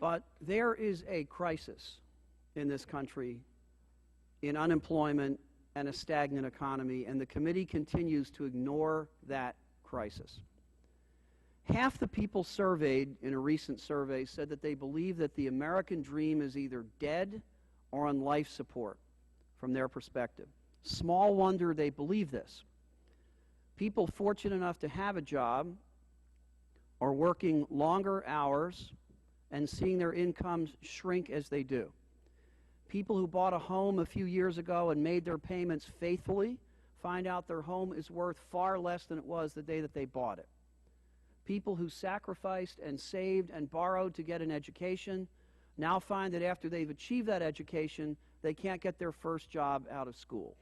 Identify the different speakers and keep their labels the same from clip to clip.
Speaker 1: But there is a crisis in this country in unemployment and a stagnant economy, and the committee continues to ignore that crisis. Half the people surveyed in a recent survey said that they believe that the American dream is either dead or on life support from their perspective. Small wonder they believe this. People fortunate enough to have a job are working longer hours and seeing their incomes shrink as they do. People who bought a home a few years ago and made their payments faithfully find out their home is worth far less than it was the day that they bought it. People who sacrificed and saved and borrowed to get an education now find that after they've achieved that education, they can't get their first job out of school.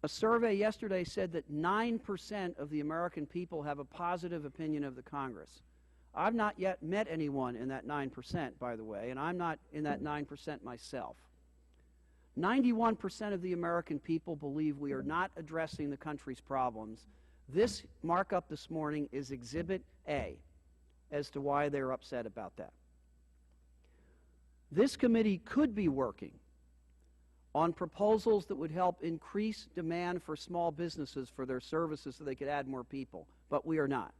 Speaker 1: A survey yesterday said that 9% of the American people have a positive opinion of the Congress. I've not yet met anyone in that 9%, by the way, and I'm not in that 9% myself. 91% of the American people believe we are not addressing the country's problems. This markup this morning is Exhibit A as to why they're upset about that. This committee could be working on proposals that would help increase demand for small businesses for their services so they could add more people, but we are not.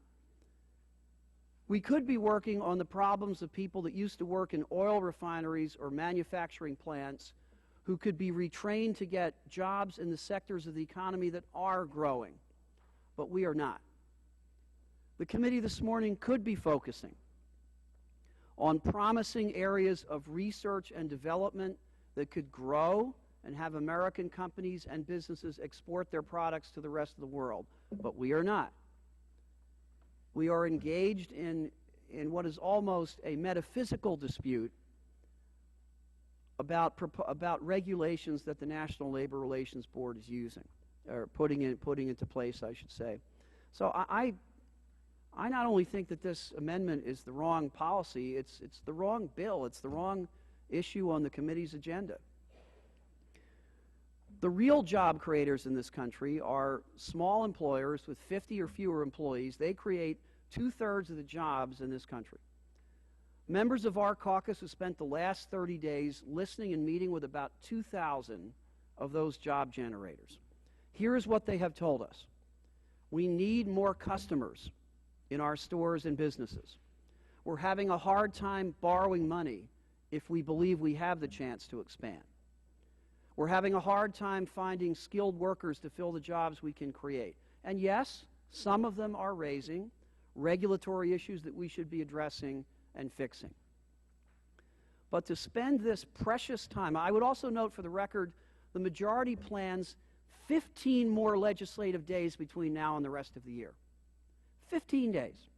Speaker 1: We could be working on the problems of people that used to work in oil refineries or manufacturing plants who could be retrained to get jobs in the sectors of the economy that are growing, but we are not. The committee this morning could be focusing on promising areas of research and development that could grow and have American companies and businesses export their products to the rest of the world, but we are not. We are engaged in what is almost a metaphysical dispute about regulations that the National Labor Relations Board is using, or putting into place, I should say. So I not only think that this amendment is the wrong policy, it's the wrong bill, it's the wrong issue on the committee's agenda. The real job creators in this country are small employers with 50 or fewer employees. They create 2/3 of the jobs in this country. Members of our caucus have spent the last 30 days listening and meeting with about 2,000 of those job generators. Here's what they have told us. We need more customers in our stores and businesses. We're having a hard time borrowing money if we believe we have the chance to expand. We're having a hard time finding skilled workers to fill the jobs we can create. And yes, some of them are raising regulatory issues that we should be addressing and fixing. But to spend this precious time, I would also note for the record, the majority plans 15 more legislative days between now and the rest of the year. 15 days.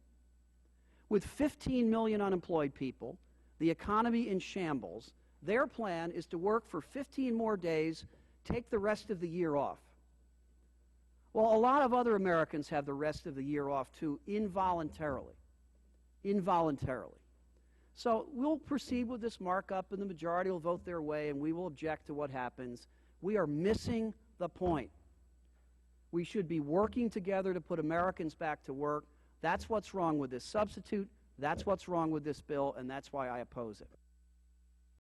Speaker 1: With 15 million unemployed people, the economy in shambles, their plan is to work for 15 more days, take the rest of the year off. Well, a lot of other Americans have the rest of the year off too, involuntarily. Involuntarily. So we'll proceed with this markup, and the majority will vote their way, and we will object to what happens. We are missing the point. We should be working together to put Americans back to work. That's what's wrong with this substitute. That's what's wrong with this bill, and that's why I oppose it.